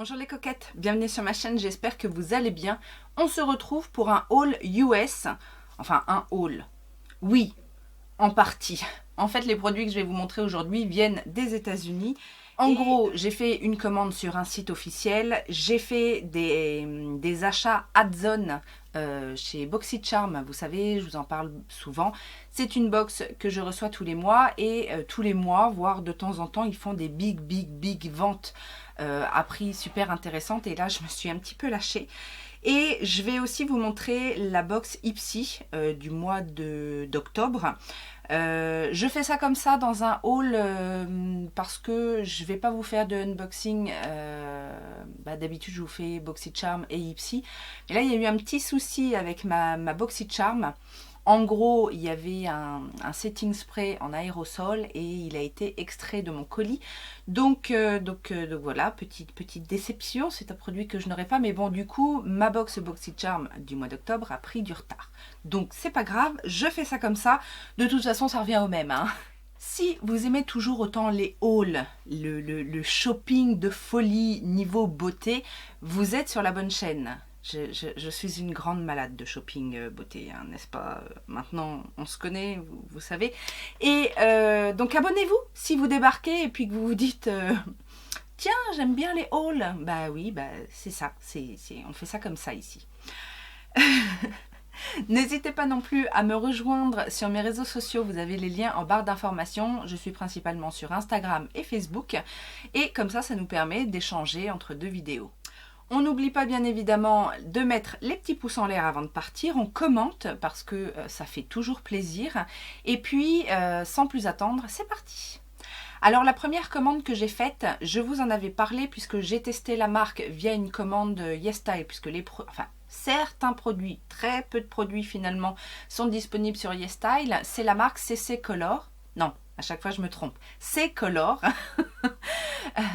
Bonjour les coquettes, bienvenue sur ma chaîne, j'espère que vous allez bien. On se retrouve pour un haul US, enfin un haul, oui, en partie. En fait, les produits que je vais vous montrer aujourd'hui viennent des États-Unis. En gros, j'ai fait une commande sur un site officiel, j'ai fait des achats Adzone chez BoxyCharm, vous savez, je vous en parle souvent. C'est une box que je reçois tous les mois et tous les mois, voire de temps en temps, ils font des big ventes à prix super intéressantes. Et là, je me suis un petit peu lâchée. Et je vais aussi vous montrer la box Ipsy du mois d'octobre. Je fais ça comme ça dans un haul parce que je vais pas vous faire de unboxing. D'habitude je vous fais BoxyCharm et Ipsy. Mais là il y a eu un petit souci avec ma BoxyCharm. En gros, il y avait un setting spray en aérosol et il a été extrait de mon colis. Donc voilà, petite déception. C'est un produit que je n'aurais pas. Mais bon, du coup, ma box BoxyCharm du mois d'octobre a pris du retard. Donc c'est pas grave, je fais ça comme ça. De toute façon, ça revient au même, hein. Si vous aimez toujours autant les hauls, le shopping de folie niveau beauté, vous êtes sur la bonne chaîne. Je suis une grande malade de shopping beauté, hein, n'est-ce pas? Maintenant, on se connaît, vous savez. Et donc, abonnez-vous si vous débarquez et puis que vous vous dites tiens, j'aime bien les hauls. Bah oui, bah, c'est ça. On fait ça comme ça ici. N'hésitez pas non plus à me rejoindre sur mes réseaux sociaux, vous avez les liens en barre d'informations. Je suis principalement sur Instagram et Facebook. Et comme ça nous permet d'échanger entre deux vidéos. On n'oublie pas bien évidemment de mettre les petits pouces en l'air avant de partir. On commente parce que ça fait toujours plaisir. Et puis, sans plus attendre, c'est parti. Alors la première commande que j'ai faite, je vous en avais parlé puisque j'ai testé la marque via une commande YesStyle, puisque certains produits, très peu de produits finalement, sont disponibles sur YesStyle. C'est la marque CC Color. Non, à chaque fois je me trompe. C'est Color.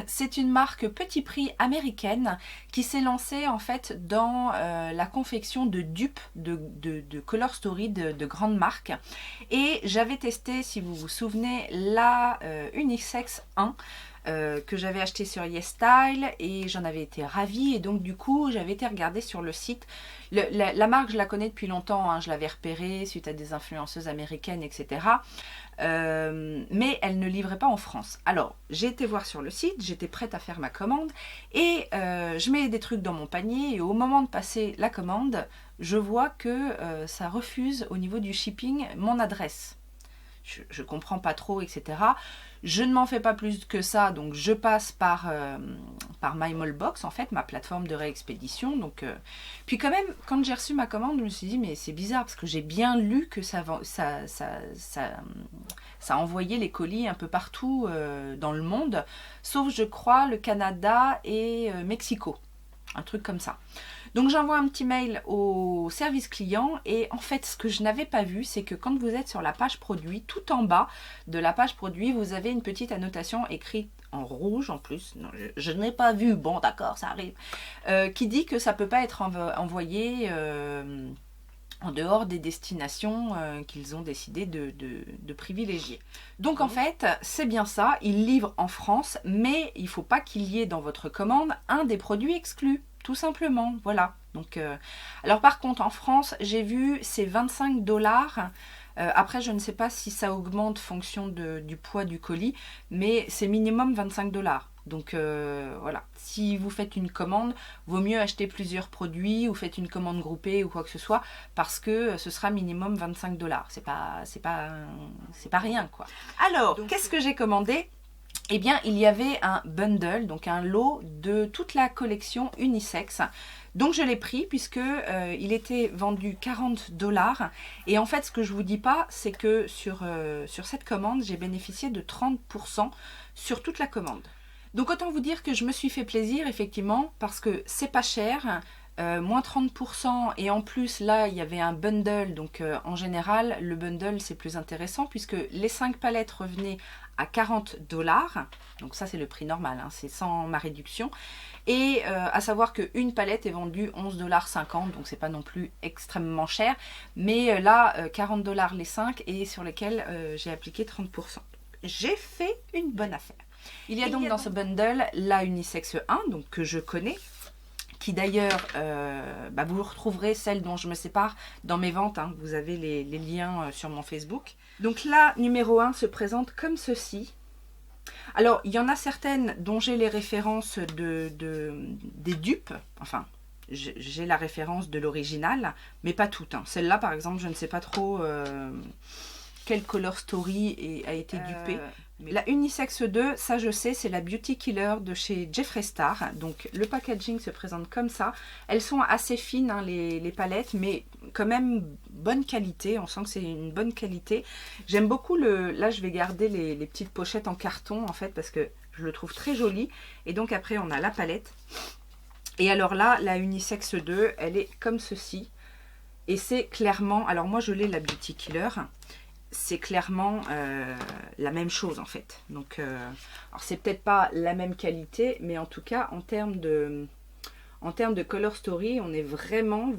C'est une marque petit prix américaine qui s'est lancée en fait dans la confection de dupes de Color Story de grandes marques. Et j'avais testé, si vous vous souvenez, la Unisex 1 que j'avais acheté sur YesStyle et j'en avais été ravie. Et donc du coup j'avais été regarder sur le site. La marque je la connais depuis longtemps, hein, je l'avais repérée suite à des influenceuses américaines, etc. Mais elle ne livrait pas en France. Alors j'ai été voir sur le site, j'étais prête à faire ma commande et je mets des trucs dans mon panier et au moment de passer la commande, je vois que ça refuse au niveau du shipping mon adresse. Je comprends pas trop, etc. Je ne m'en fais pas plus que ça, donc je passe par MyMallBox, en fait, ma plateforme de réexpédition. Donc, puis quand même, quand j'ai reçu ma commande, je me suis dit, mais c'est bizarre, parce que j'ai bien lu que ça envoyait les colis un peu partout dans le monde, sauf, je crois, le Canada et Mexico. Un truc comme ça. Donc j'envoie un petit mail au service client et en fait ce que je n'avais pas vu, c'est que quand vous êtes sur la page produit, tout en bas de la page produit, vous avez une petite annotation écrite en rouge en plus, non, je n'ai pas vu, bon d'accord ça arrive, qui dit que ça ne peut pas être envoyé en dehors des destinations qu'ils ont décidé de privilégier. Donc en fait, c'est bien ça, ils livrent en France, mais il ne faut pas qu'il y ait dans votre commande un des produits exclus. Tout simplement, voilà. Donc, alors par contre, en France, j'ai vu c'est 25 $. Après, je ne sais pas si ça augmente en fonction du poids du colis, mais c'est minimum 25 $. Donc voilà, si vous faites une commande, vaut mieux acheter plusieurs produits ou faites une commande groupée ou quoi que ce soit, parce que ce sera minimum 25 $. C'est pas rien, quoi. Alors, qu'est-ce que j'ai commandé ? Eh bien, il y avait un bundle, donc un lot de toute la collection unisex. Donc, je l'ai pris puisque il était vendu 40 $. Et en fait, ce que je vous dis pas, c'est que sur cette commande, j'ai bénéficié de 30% sur toute la commande. Donc, autant vous dire que je me suis fait plaisir, effectivement, parce que c'est pas cher. Moins 30% et en plus là il y avait un bundle, donc en général le bundle c'est plus intéressant puisque les 5 palettes revenaient à 40 $, donc ça c'est le prix normal, hein, c'est sans ma réduction, et à savoir qu'une palette est vendue 11,50 $, donc c'est pas non plus extrêmement cher, mais là 40 $ les 5 et sur lesquels j'ai appliqué 30%. J'ai fait une bonne affaire. Il y a donc dans ce bundle la unisexe 1, donc que je connais, qui d'ailleurs, vous retrouverez celle dont je me sépare dans mes ventes, hein. Vous avez les liens sur mon Facebook. Donc la numéro 1 se présente comme ceci. Alors, il y en a certaines dont j'ai les références des dupes, enfin, j'ai la référence de l'original, mais pas toutes, hein. Celle-là, par exemple, je ne sais pas trop quelle color story a été dupée. La unisexe 2, ça je sais, c'est la Beauty Killer de chez Jeffree Star. Donc le packaging se présente comme ça. Elles sont assez fines, hein, les palettes, mais quand même bonne qualité. On sent que c'est une bonne qualité. J'aime beaucoup là je vais garder les petites pochettes en carton en fait, parce que je le trouve très joli. Et donc après on a la palette. Et alors là, la unisexe 2, elle est comme ceci. Et c'est clairement, alors moi je l'ai la Beauty Killer. C'est clairement la même chose en fait. Donc, alors c'est peut-être pas la même qualité, mais en tout cas en termes de color story, on est vraiment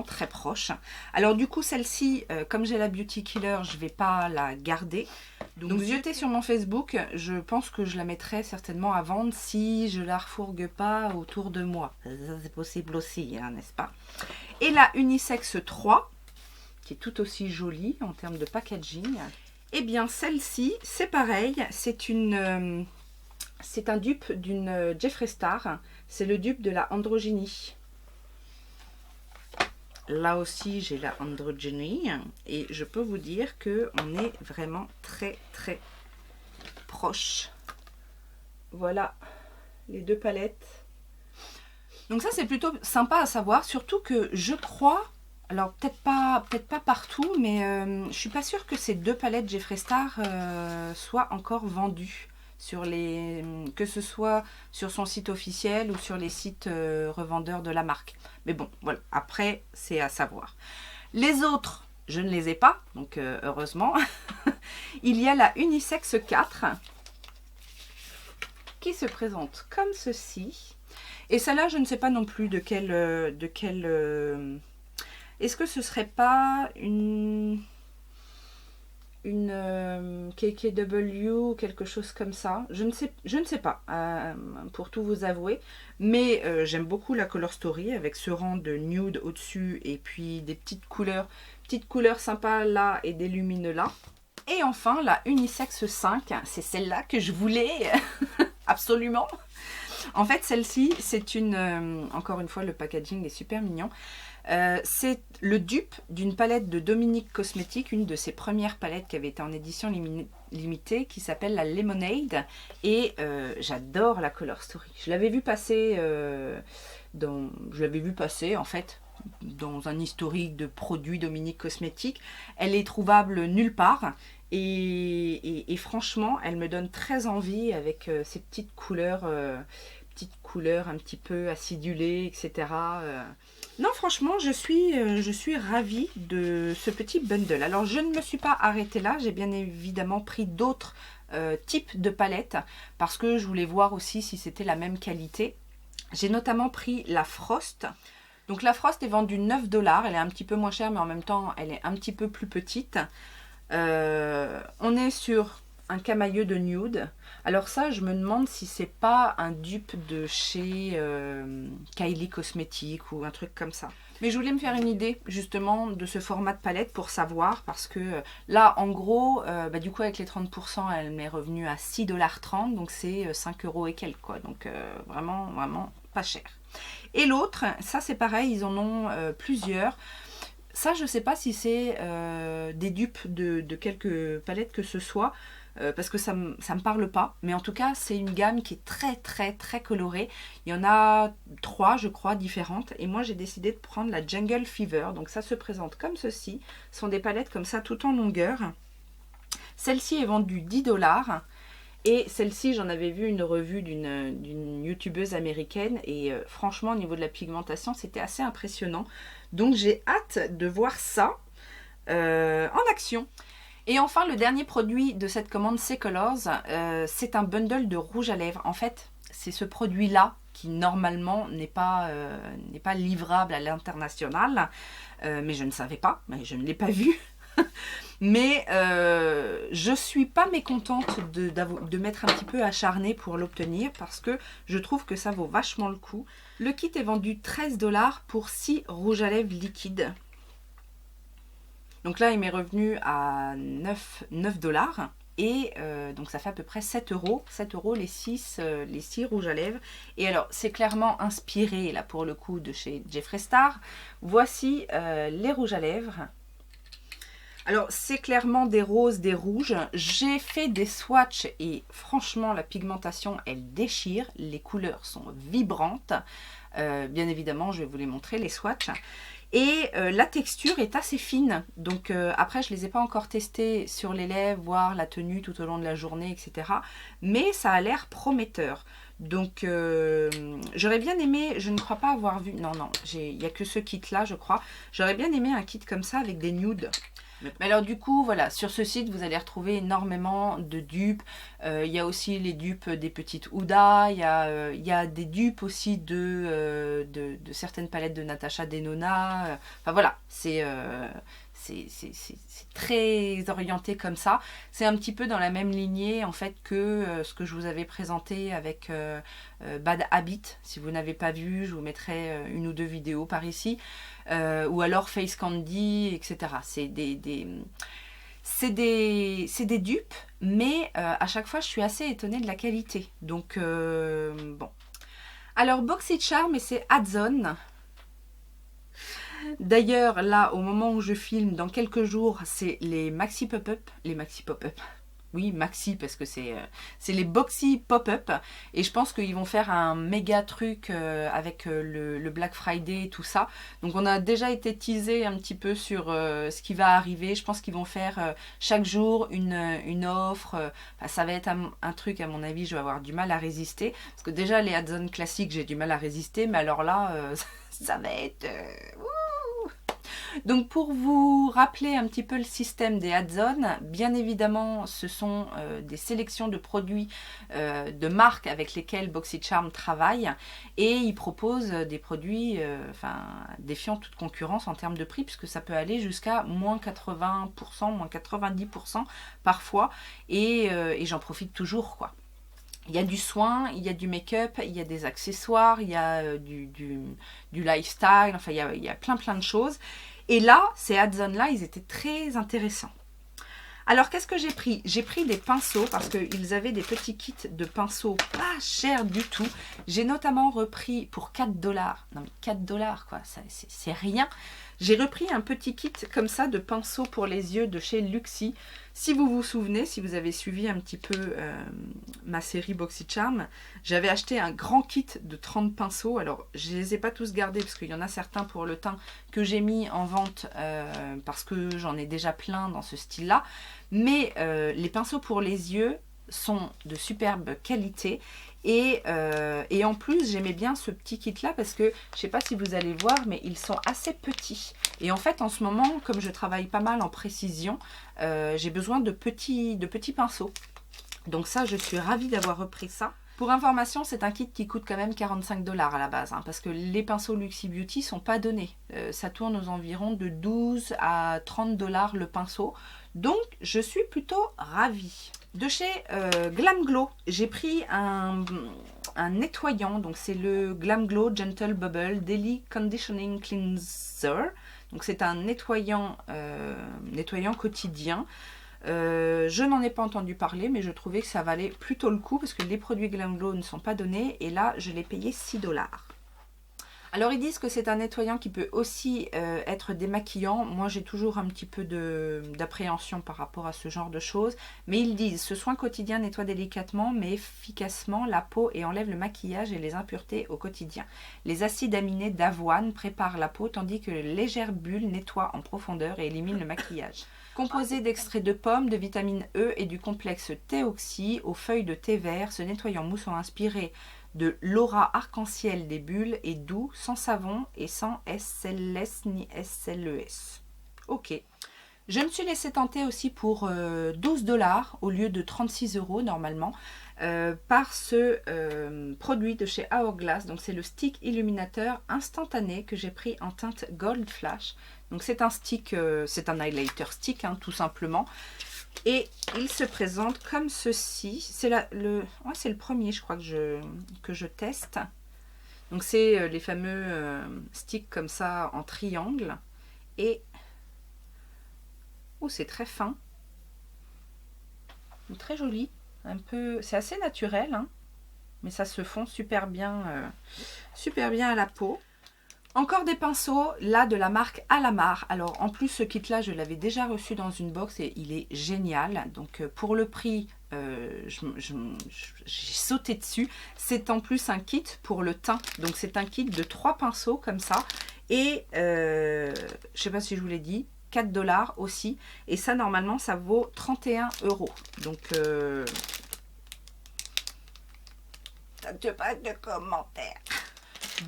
très proche. Alors du coup celle-ci, comme j'ai la Beauty Killer, je vais pas la garder. Donc jetez sur mon Facebook, je pense que je la mettrai certainement à vendre si je la refourgue pas autour de moi. Ça c'est possible aussi, hein, n'est-ce pas? Et la unisexe 3, qui est tout aussi jolie en termes de packaging. Et bien celle-ci, c'est pareil, c'est un dupe d'une Jeffree Star, c'est le dupe de la Androgynie. Là aussi j'ai la Androgynie et je peux vous dire que on est vraiment très proche. Voilà les deux palettes. Donc ça c'est plutôt sympa à savoir, surtout que je crois, alors peut-être pas partout, mais je suis pas sûre que ces deux palettes Jeffree Star soient encore vendues sur que ce soit sur son site officiel ou sur les sites revendeurs de la marque. Mais bon, voilà, après c'est à savoir. Les autres, je ne les ai pas, donc heureusement. Il y a la unisexe 4 qui se présente comme ceci. Et celle-là, je ne sais pas non plus de quelle est-ce que ce serait pas une KKW ou quelque chose comme ça? Je ne sais pas, pour tout vous avouer. Mais j'aime beaucoup la color story avec ce rang de nude au-dessus et puis des petites couleurs sympas là et des lumineux là. Et enfin, la unisexe 5, c'est celle-là que je voulais absolument. En fait, celle-ci, c'est encore une fois, le packaging est super mignon. C'est le dupe d'une palette de Dominique Cosmetics, une de ses premières palettes qui avait été en édition limitée, qui s'appelle la Lemonade. Et j'adore la color story. Je l'avais vu passer en fait dans un historique de produits Dominique Cosmetics. Elle est trouvable nulle part. Et franchement, elle me donne très envie avec ces petites couleurs un petit peu acidulées, etc. Non, franchement, je suis ravie de ce petit bundle. Alors, je ne me suis pas arrêtée là. J'ai bien évidemment pris d'autres types de palettes parce que je voulais voir aussi si c'était la même qualité. J'ai notamment pris la Frost. Donc, la Frost est vendue 9 $. Elle est un petit peu moins chère, mais en même temps, elle est un petit peu plus petite. On est sur un camailleux de nude. Alors ça, je me demande si c'est pas un dupe de chez Kylie Cosmetics ou un truc comme ça. Mais je voulais me faire une idée justement de ce format de palette pour savoir, parce que là, en gros, du coup avec les 30%, elle m'est revenue à 6,30 $, donc c'est 5 € et quelques, quoi. Donc vraiment pas cher. Et l'autre, ça c'est pareil, ils en ont plusieurs. Ça, je ne sais pas si c'est des dupes de quelques palettes que ce soit, parce que ça me parle pas. Mais en tout cas, c'est une gamme qui est très colorée. Il y en a 3, je crois, différentes. Et moi, j'ai décidé de prendre la Jungle Fever. Donc ça se présente comme ceci. Ce sont des palettes comme ça, tout en longueur. Celle-ci est vendue 10 $. Et celle-ci, j'en avais vu une revue d'une youtubeuse américaine. Et franchement, au niveau de la pigmentation, c'était assez impressionnant. Donc j'ai hâte de voir ça en action. Et enfin, le dernier produit de cette commande C-Colors, c'est un bundle de rouge à lèvres. En fait, c'est ce produit-là qui normalement n'est pas livrable à l'international. Mais je ne savais pas, mais je ne l'ai pas vu. Mais je suis pas mécontente de m'être un petit peu acharnée pour l'obtenir parce que je trouve que ça vaut vachement le coup. Le kit est vendu 13 $ pour 6 rouges à lèvres liquides. Donc là, il m'est revenu à 9 $. Et donc ça fait à peu près 7 €. 7 € les 6 rouges à lèvres. Et alors, c'est clairement inspiré, là, pour le coup, de chez Jeffree Star. Voici les rouges à lèvres. Alors, c'est clairement des roses, des rouges. J'ai fait des swatchs et franchement, la pigmentation, elle déchire. Les couleurs sont vibrantes. Bien évidemment, je vais vous les montrer, les swatchs. Et la texture est assez fine. Donc après, je ne les ai pas encore testés sur les lèvres, voir la tenue tout au long de la journée, etc. Mais ça a l'air prometteur. Donc j'aurais bien aimé, je ne crois pas avoir vu, non, il n'y a que ce kit-là, je crois. J'aurais bien aimé un kit comme ça avec des nudes. Mais alors du coup, voilà, sur ce site, vous allez retrouver énormément de dupes. Il y a aussi les dupes des petites Huda. Il y a des dupes aussi de certaines palettes de Natasha Denona. Enfin voilà, c'est très orienté comme ça. C'est un petit peu dans la même lignée en fait que ce que je vous avais présenté avec Bad Habit. Si vous n'avez pas vu, je vous mettrai une ou deux vidéos par ici. Ou alors Face Candy, etc. C'est des dupes, mais à chaque fois je suis assez étonnée de la qualité. Donc bon. Alors BoxyCharm, et c'est Adzone. D'ailleurs, là, au moment où je filme, dans quelques jours, c'est les Maxi Pop-Up. Les Maxi Pop-Up. Oui, Maxi, parce que c'est les Boxy Pop-Up. Et je pense qu'ils vont faire un méga truc avec le Black Friday et tout ça. Donc on a déjà été teasé un petit peu sur ce qui va arriver. Je pense qu'ils vont faire chaque jour une offre. Enfin, ça va être un truc, à mon avis, je vais avoir du mal à résister. Parce que déjà, les Adzone classiques, j'ai du mal à résister. Mais alors là, ça va être... Donc pour vous rappeler un petit peu le système des Adzone, bien évidemment ce sont des sélections de produits de marques avec lesquelles BoxyCharm travaille et ils proposent des produits défiant toute concurrence en termes de prix puisque ça peut aller jusqu'à moins 80%, moins 90% parfois et j'en profite toujours quoi. Il y a du soin, il y a du make-up, il y a des accessoires, il y a du lifestyle, enfin il y a plein de choses. Et là, ces Adzone-là, ils étaient très intéressants. Alors, qu'est-ce que j'ai pris? J'ai pris des pinceaux parce qu'ils avaient des petits kits de pinceaux pas chers du tout. J'ai notamment repris pour 4 $. Non mais 4 $ quoi, c'est rien. J'ai repris un petit kit comme ça de pinceaux pour les yeux de chez Luxie. Si vous vous souvenez, si vous avez suivi un petit peu ma série BoxyCharm, j'avais acheté un grand kit de 30 pinceaux. Alors, je ne les ai pas tous gardés parce qu'il y en a certains pour le teint que j'ai mis en vente parce que j'en ai déjà plein dans ce style-là. Mais les pinceaux pour les yeux sont de superbe qualité. Et en plus, j'aimais bien ce petit kit-là parce que, je ne sais pas si vous allez voir, mais ils sont assez petits. Et en fait, en ce moment, comme je travaille pas mal en précision, j'ai besoin de petits pinceaux. Donc ça, je suis ravie d'avoir repris ça. Pour information, c'est un kit qui coûte quand même 45 $ à la base, hein, parce que les pinceaux Luxie Beauty sont pas donnés. Ça tourne aux environs de 12 à 30 $ le pinceau. Donc, je suis plutôt ravie. De chez Glam Glow, j'ai pris un nettoyant. Donc, c'est le Glam Glow Gentle Bubble Daily Conditioning Cleanser. Donc, c'est un nettoyant quotidien. Je n'en ai pas entendu parler, mais je trouvais que ça valait plutôt le coup parce que les produits Glam Glow ne sont pas donnés. Et là, je l'ai payé 6 $. Alors ils disent que c'est un nettoyant qui peut aussi être démaquillant. Moi j'ai toujours un petit peu d'appréhension par rapport à ce genre de choses. Mais ils disent ce soin quotidien nettoie délicatement mais efficacement la peau et enlève le maquillage et les impuretés au quotidien. Les acides aminés d'avoine préparent la peau tandis que les légères bulles nettoient en profondeur et éliminent le maquillage. Composé d'extrait de pomme, de vitamine E et du complexe T-oxy aux feuilles de thé vert, ce nettoyant moussant inspiré de l'aura arc-en-ciel des bulles est doux, sans savon et sans SLS ni SLES. Ok. Je me suis laissée tenter aussi pour 12 $ au lieu de 36 € normalement par ce produit de chez Hourglass. Donc c'est le stick illuminateur instantané que j'ai pris en teinte Gold Flash. Donc c'est un stick, c'est un highlighter stick, hein, tout simplement. Et il se présente comme ceci. C'est c'est le premier, je crois, que je teste. Donc c'est les fameux sticks comme ça en triangle. Et oh, c'est très fin. Très joli. Un peu, c'est assez naturel, hein, mais ça se fond super bien à la peau. Encore des pinceaux, là de la marque Alamar. Alors en plus ce kit là je l'avais déjà reçu dans une box et il est génial. Donc pour le prix j'ai sauté dessus. C'est en plus un kit pour le teint. Donc c'est un kit de 3 pinceaux comme ça. Et je sais pas si je vous l'ai dit, 4 $ aussi. Et ça normalement ça vaut 31 €. Donc pas de commentaires.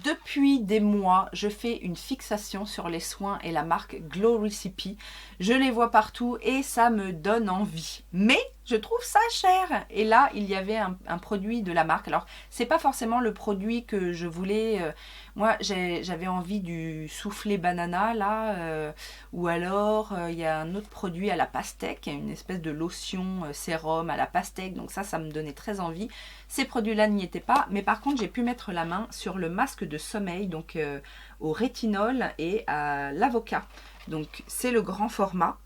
Depuis des mois, je fais une fixation sur les soins et la marque Glow Recipe. Je les vois partout et ça me donne envie. Mais je trouve ça cher. Et là, il y avait un produit de la marque. Alors, c'est pas forcément le produit que je voulais. Moi, j'avais envie du soufflé banana, là. Ou alors, il y a un autre produit à la pastèque. Une espèce de lotion sérum à la pastèque. Donc ça me donnait très envie. Ces produits-là n'y étaient pas. Mais par contre, j'ai pu mettre la main sur le masque de sommeil. Donc, au rétinol et à l'avocat. Donc, c'est le grand format.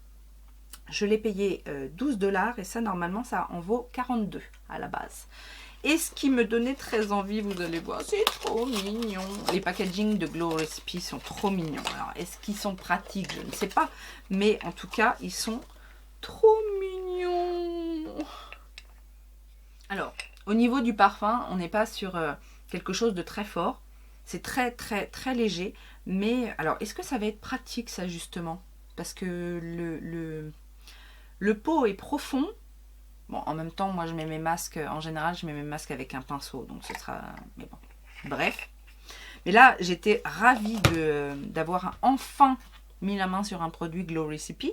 Je l'ai payé 12 $ et ça, normalement, ça en vaut 42 à la base. Et ce qui me donnait très envie, vous allez voir, c'est trop mignon. Les packaging de Glow Recipe sont trop mignons. Alors, est-ce qu'ils sont pratiques? Je ne sais pas. Mais en tout cas, ils sont trop mignons. Alors, au niveau du parfum, on n'est pas sur quelque chose de très fort. C'est très, très, très léger. Mais, alors, est-ce que ça va être pratique, ça, justement? Parce que le pot est profond. Bon, en même temps, moi, je mets mes masques, en général, je mets mes masques avec un pinceau. Donc, ce sera... Mais bon, bref. Mais là, j'étais ravie d'avoir enfin mis la main sur un produit Glow Recipe.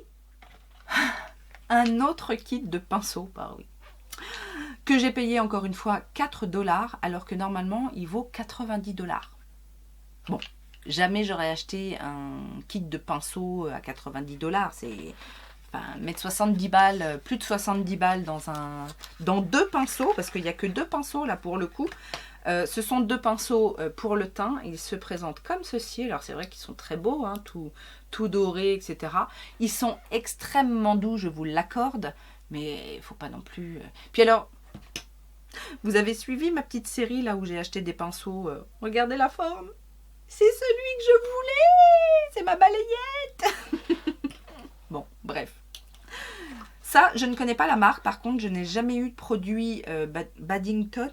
Un autre kit de pinceaux, bah oui. Que j'ai payé, encore une fois, 4 $, alors que normalement, il vaut 90 $. Bon, jamais j'aurais acheté un kit de pinceaux à 90 $. C'est... Enfin, mettre 70 balles, plus de 70 balles dans 2 pinceaux, parce qu'il n'y a que 2 pinceaux là pour le coup. Ce sont 2 pinceaux pour le teint. Ils se présentent comme ceci. Alors c'est vrai qu'ils sont très beaux, hein, tout doré, etc. Ils sont extrêmement doux, je vous l'accorde, mais il ne faut pas non plus... Puis alors, vous avez suivi ma petite série là où j'ai acheté des pinceaux. Regardez la forme. C'est celui que je voulais. C'est ma balayette. Bon, bref. Ça, je ne connais pas la marque. Par contre, je n'ai jamais eu de produit Battington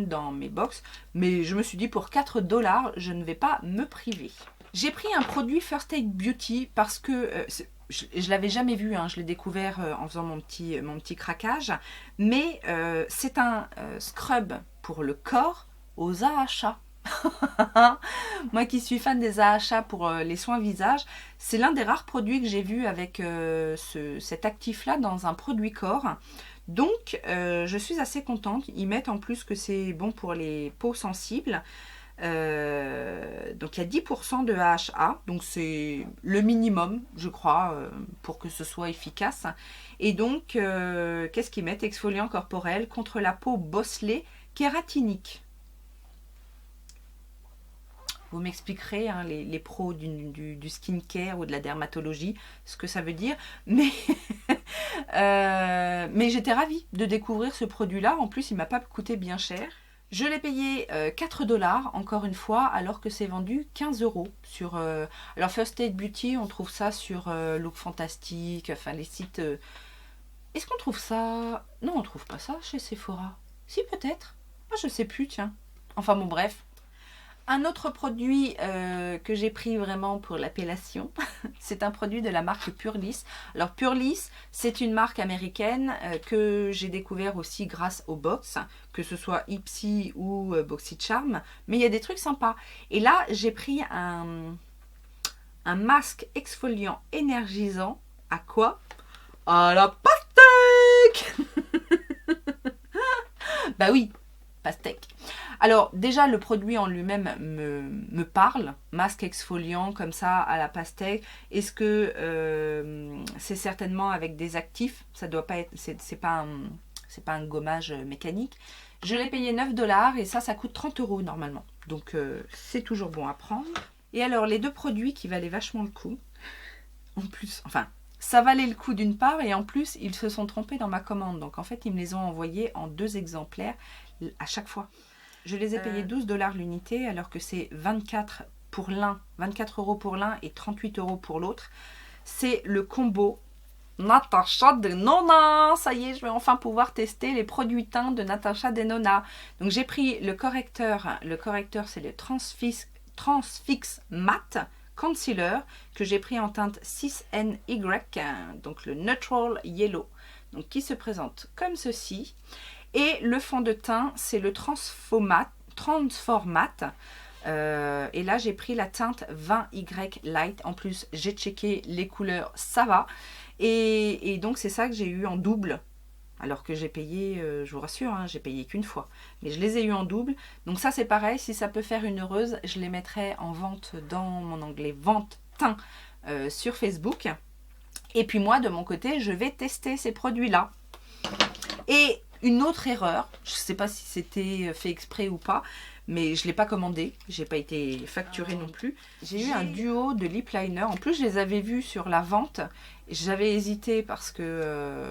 dans mes box. Mais je me suis dit, pour 4 $, je ne vais pas me priver. J'ai pris un produit First Aid Beauty parce que... je ne l'avais jamais vu, hein, je l'ai découvert en faisant mon petit craquage. Mais c'est un scrub pour le corps aux AHA. Moi qui suis fan des AHA pour les soins visage, c'est l'un des rares produits que j'ai vu avec cet actif là dans un produit corps. Donc je suis assez contente. Ils mettent en plus que c'est bon pour les peaux sensibles. Donc il y a 10% de AHA, donc c'est le minimum je crois pour que ce soit efficace. Et donc qu'est-ce qu'ils mettent? Exfoliant corporel contre la peau bosselée kératinique. Vous m'expliquerez, hein, les pros du skincare ou de la dermatologie, ce que ça veut dire. Mais, mais j'étais ravie de découvrir ce produit-là. En plus, il ne m'a pas coûté bien cher. Je l'ai payé 4 $, encore une fois, alors que c'est vendu 15 € sur... alors, First Aid Beauty, on trouve ça sur Look Fantastic, enfin les sites... Est-ce qu'on trouve ça? Non, on ne trouve pas ça chez Sephora. Si, peut-être. Ah, je ne sais plus, tiens. Enfin, bon, bref. Un autre produit que j'ai pris vraiment pour l'appellation, c'est un produit de la marque Purlis. Alors Purlis, c'est une marque américaine que j'ai découvert aussi grâce aux box, que ce soit Ipsy ou BoxyCharm, mais il y a des trucs sympas. Et là, j'ai pris un masque exfoliant énergisant. À quoi? À la pastèque. Bah oui, pastèque. Alors déjà le produit en lui-même me parle, masque exfoliant comme ça à la pastèque. Est-ce que c'est certainement avec des actifs? Ça doit pas être, c'est pas un gommage mécanique. Je l'ai payé 9 $ et ça coûte 30 € normalement. Donc c'est toujours bon à prendre. Et alors les deux produits qui valaient vachement le coup, en plus, enfin ça valait le coup d'une part et en plus ils se sont trompés dans ma commande. Donc en fait ils me les ont envoyés en 2 exemplaires à chaque fois. Je les ai payés 12 $ l'unité alors que c'est 24 € pour l'un et 38 € pour l'autre. C'est le combo Natasha Denona. Ça y est, je vais enfin pouvoir tester les produits teints de Natasha Denona. Donc j'ai pris le correcteur. Le correcteur c'est le Transfix Matte Concealer que j'ai pris en teinte 6NY, donc le Neutral Yellow. Donc qui se présente comme ceci. Et le fond de teint, c'est le Transformat. Et là, j'ai pris la teinte 20Y Light. En plus, j'ai checké les couleurs, ça va. Et donc, c'est ça que j'ai eu en double. Alors que j'ai payé, je vous rassure, hein, j'ai payé qu'une fois. Mais je les ai eu en double. Donc ça, c'est pareil. Si ça peut faire une heureuse, je les mettrai en vente dans mon onglet Vente teint sur Facebook. Et puis moi, de mon côté, je vais tester ces produits-là. Et une autre erreur, je ne sais pas si c'était fait exprès ou pas, mais je ne l'ai pas commandé, j'ai pas été facturée non plus. J'ai eu un duo de lip liner, en plus je les avais vus sur la vente, j'avais hésité parce que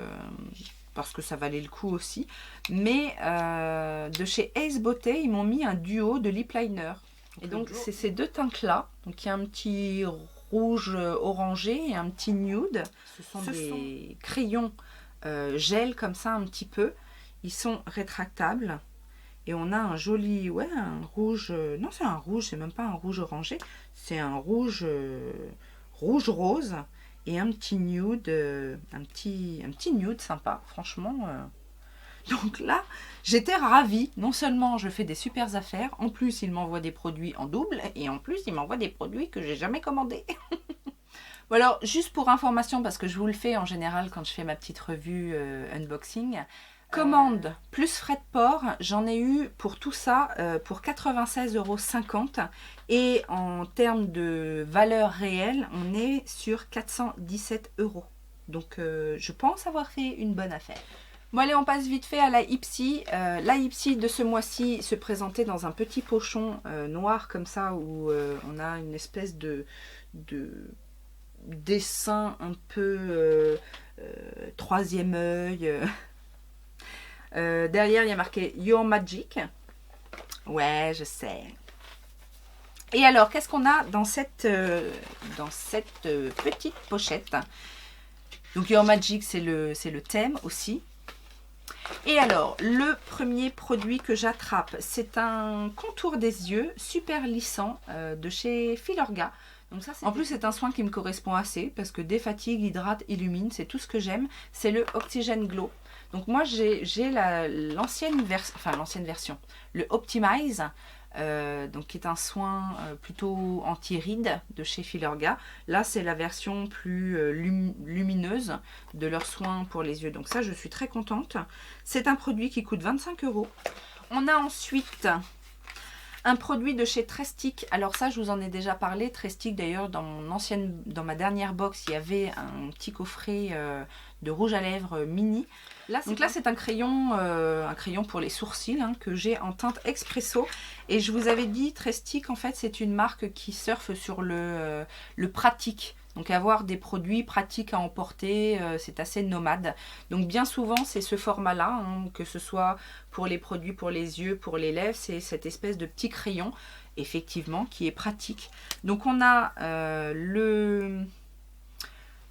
ça valait le coup aussi, mais de chez Ace Beauté, ils m'ont mis un duo de lip liner. Et donc c'est ces deux teintes-là, donc il y a un petit rouge orangé et un petit nude, ce sont des crayons gel comme ça un petit peu. Ils sont rétractables et on a un joli, ouais, un rouge, non c'est un rouge, c'est même pas un rouge orangé, c'est un rouge rose et un petit nude, un petit nude sympa, franchement. Donc là, j'étais ravie, non seulement je fais des super affaires, en plus il m'envoie des produits en double et en plus il m'envoie des produits que j'ai jamais commandés. Bon alors, juste pour information, parce que je vous le fais en général quand je fais ma petite revue unboxing, commande plus frais de port, j'en ai eu pour tout ça pour 96,50 € et en termes de valeur réelle, on est sur 417 €. Donc je pense avoir fait une bonne affaire. Bon allez, on passe vite fait à la Ipsy. La Ipsy de ce mois-ci se présentait dans un petit pochon noir comme ça où on a une espèce de dessin un peu troisième œil. Derrière, il y a marqué Your Magic. Ouais, je sais. Et alors, qu'est-ce qu'on a dans cette petite pochette? Donc, Your Magic, c'est le thème aussi. Et alors, le premier produit que j'attrape, c'est un contour des yeux super lissant de chez Filorga. Donc ça, en plus, c'est un soin qui me correspond assez parce que défatigue, hydrate, illumine, c'est tout ce que j'aime. C'est le Oxygen Glow. Donc moi, j'ai l'ancienne version, le Optimize, donc qui est un soin plutôt anti-rides de chez Filorga. Là, c'est la version plus lumineuse de leur soin pour les yeux. Donc ça, je suis très contente. C'est un produit qui coûte 25 €. On a ensuite un produit de chez Trestic. Alors ça, je vous en ai déjà parlé. Trestic, d'ailleurs, dans ma dernière box, il y avait un petit coffret de rouge à lèvres mini. Donc là, c'est un crayon pour les sourcils hein, que j'ai en teinte Expresso. Et je vous avais dit, Trestic, en fait, c'est une marque qui surfe sur le pratique. Donc avoir des produits pratiques à emporter, c'est assez nomade. Donc bien souvent, c'est ce format-là, hein, que ce soit pour les produits pour les yeux, pour les lèvres, c'est cette espèce de petit crayon, effectivement, qui est pratique. Donc on a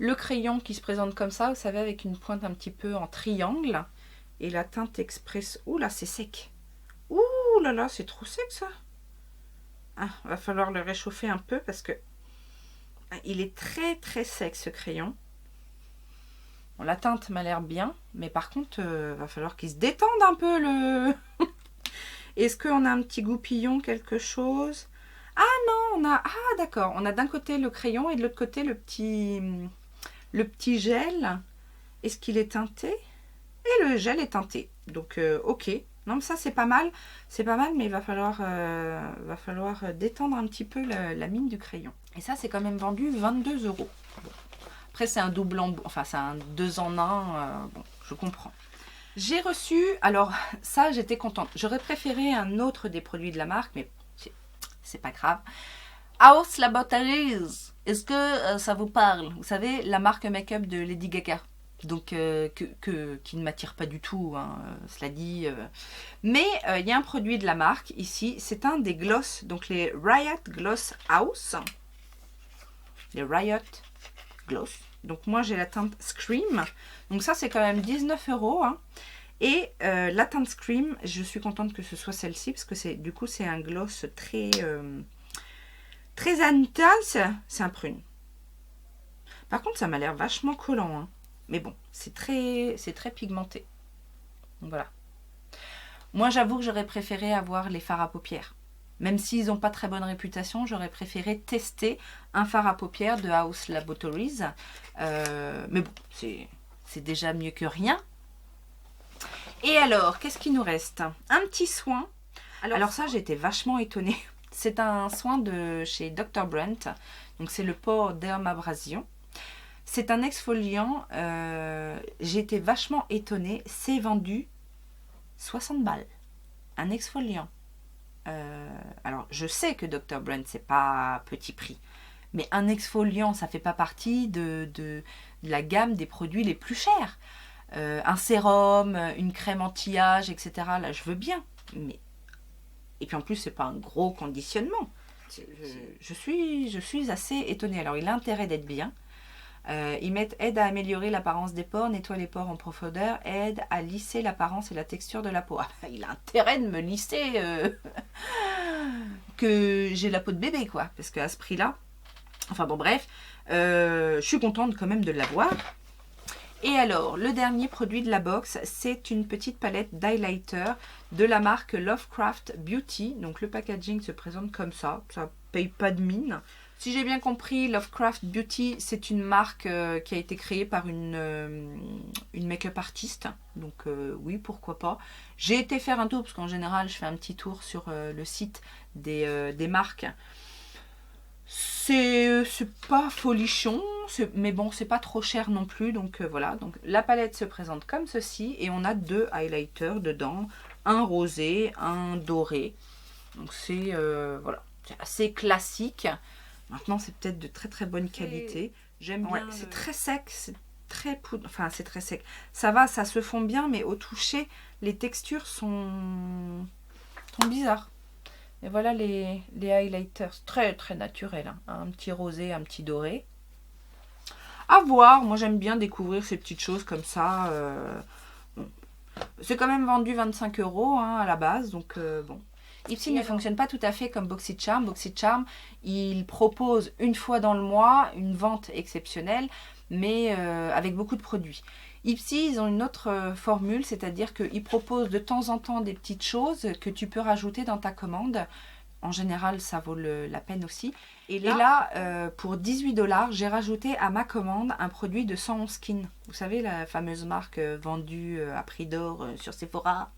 le crayon qui se présente comme ça, vous savez, avec une pointe un petit peu en triangle. Et la teinte Express, ouh là, c'est sec. Ouh là là, c'est trop sec ça. Ah, va falloir le réchauffer un peu parce que il est très très sec ce crayon. Bon, la teinte m'a l'air bien, mais par contre, va falloir qu'il se détende un peu le... Est-ce qu'on a un petit goupillon, quelque chose? Ah non, on a... Ah d'accord, on a d'un côté le crayon et de l'autre côté le petit gel. Est-ce qu'il est teinté? Et le gel est teinté. Donc ok, Non, mais ça c'est pas mal. C'est pas mal, mais il va falloir détendre un petit peu la mine du crayon. Et ça, c'est quand même vendu 22 €. Bon. Après, c'est un double en... Enfin, c'est un 2 en 1. Bon, je comprends. J'ai reçu... Alors, ça, j'étais contente. J'aurais préféré un autre des produits de la marque, mais c'est pas grave. House Laboratories. Est-ce que ça vous parle? Vous savez, la marque make-up de Lady Gaga. Donc, qui ne m'attire pas du tout, hein, cela dit. Mais il y a un produit de la marque ici. C'est un des gloss, donc les Riot Gloss House. Les Riot Gloss. Donc, moi, j'ai la teinte Scream. Donc, ça, c'est quand même 19 €. Hein. Et la teinte Scream, je suis contente que ce soit celle-ci, parce que du coup, c'est un gloss très intense. C'est un prune. Par contre, ça m'a l'air vachement collant. Hein. Mais bon, c'est très pigmenté. Donc voilà. Moi, j'avoue que j'aurais préféré avoir les fards à paupières. Même s'ils n'ont pas très bonne réputation, j'aurais préféré tester un fard à paupières de House Laboratories. Mais bon, c'est déjà mieux que rien. Et alors, qu'est-ce qu'il nous reste? Un petit soin. Alors ça, j'ai été vachement étonnée. C'est un soin de chez Dr. Brent. Donc c'est le Pore Dermabrasion. C'est un exfoliant. J'ai été vachement étonnée. C'est vendu 60 balles. Un exfoliant. Alors, je sais que Dr. Brent, c'est pas petit prix. Mais un exfoliant, ça fait pas partie de la gamme des produits les plus chers. Un sérum, une crème anti-âge, etc. Là, je veux bien. Mais... Et puis en plus, c'est pas un gros conditionnement. Je suis assez étonnée. Alors, il a intérêt d'être bien. Ils mettent aide à améliorer l'apparence des pores, nettoie les pores en profondeur, aide à lisser l'apparence et la texture de la peau. Ah, il a intérêt de me lisser que j'ai la peau de bébé, quoi. Parce qu'à ce prix-là, enfin bon, bref, je suis contente quand même de l'avoir. Et alors, le dernier produit de la box, c'est une petite palette d'highlighter de la marque Lovecraft Beauty. Donc le packaging se présente comme ça, ça paye pas de mine. Si j'ai bien compris, Lovecraft Beauty, c'est une marque qui a été créée par une make-up artiste. Donc oui, pourquoi pas. J'ai été faire un tour, parce qu'en général, je fais un petit tour sur le site des marques. C'est pas folichon, mais bon, c'est pas trop cher non plus. Donc voilà, donc la palette se présente comme ceci. Et on a 2 highlighters dedans. Un rosé, un doré. Donc c'est voilà, c'est assez classique. Maintenant, c'est peut-être de très bonne qualité. J'aime bien. Ouais, c'est très sec, c'est très poudre. Enfin, c'est très sec. Ça va, ça se fond bien, mais au toucher, les textures sont bizarres. Et voilà les highlighters. Très naturels. Hein. Un petit rosé, un petit doré. À voir. Moi, j'aime bien découvrir ces petites choses comme ça. Bon. C'est quand même vendu 25 € hein, à la base. Donc, bon. Ipsy ne fonctionne pas tout à fait comme BoxyCharm. BoxyCharm, il propose une fois dans le mois une vente exceptionnelle, mais avec beaucoup de produits. Ipsy, ils ont une autre formule, c'est-à-dire qu'ils proposent de temps en temps des petites choses que tu peux rajouter dans ta commande. En général, ça vaut la peine aussi. Et là, pour 18 $, j'ai rajouté à ma commande un produit de 111 Skin. Vous savez, la fameuse marque vendue à prix d'or sur Sephora.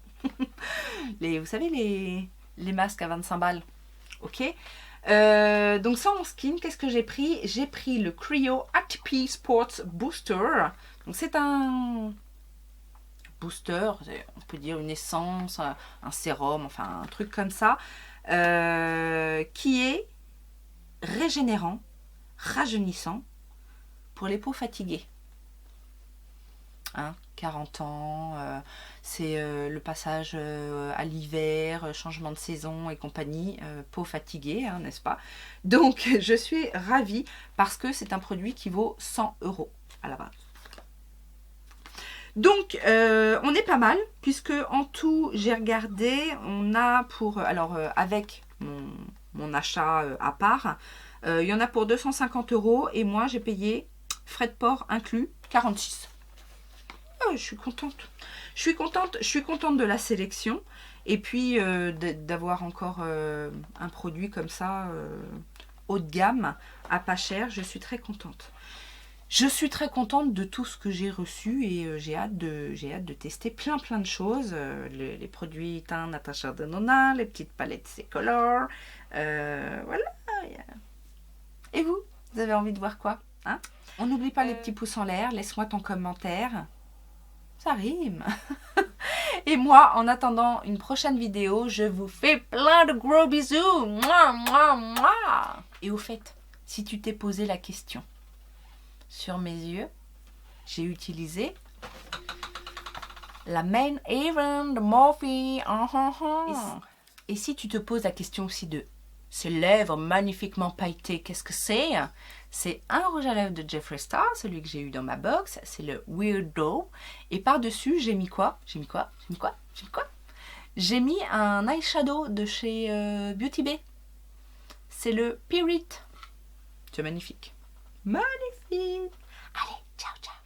Vous savez, les masques à 25 balles. Ok. Donc 111 Skin, qu'est-ce que j'ai pris? J'ai pris le Cryo ATP Sports Booster. Donc c'est un booster, on peut dire une essence, un sérum, enfin un truc comme ça, qui est régénérant, rajeunissant pour les peaux fatiguées. Hein, 40 ans, c'est le passage à l'hiver, changement de saison et compagnie, peau fatiguée, hein, n'est-ce pas? Donc je suis ravie parce que c'est un produit qui vaut 100 € à la base. Donc on est pas mal puisque en tout j'ai regardé, on a pour, alors avec mon achat à part, il y en a pour 250 € et moi j'ai payé frais de port inclus 46. Oh, je suis contente. Je suis contente de la sélection et puis d'avoir encore un produit comme ça haut de gamme à pas cher. Je suis très contente. Je suis très contente de tout ce que j'ai reçu et j'ai hâte de tester plein de choses. Les produits teint Natasha Denona, les petites palettes C-Color. Voilà. Et vous avez envie de voir quoi, hein? On n'oublie pas les petits pouces en l'air. Laisse-moi ton commentaire. Ça rime. Et moi, en attendant une prochaine vidéo, je vous fais plein de gros bisous. Mouah, mouah, mouah. Et au fait, si tu t'es posé la question, sur mes yeux, j'ai utilisé la Main Event de Morphe. Et si tu te poses la question aussi de ces lèvres magnifiquement pailletées, qu'est-ce que c'est? C'est un rouge à lèvres de Jeffree Star, celui que j'ai eu dans ma box, c'est le Weirdo. Et par-dessus, j'ai mis quoi? J'ai mis un eyeshadow de chez Beauty Bay. C'est le Spirit. C'est magnifique. Magnifique. Allez, ciao, ciao.